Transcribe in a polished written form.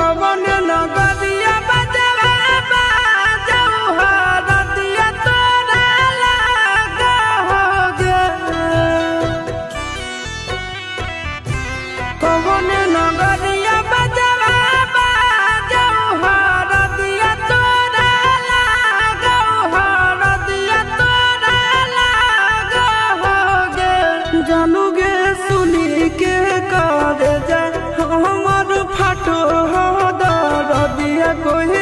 कवन नगरिया बजवा बाजऊ हरदिया तोरा लागोगे। कवन नगरिया बजवा बाजऊ हरदिया तोरा लागोगे, हरदिया तोरा लागोगे। जानूगे सुनी के कर जाए हमर फाटो दरदिया कोई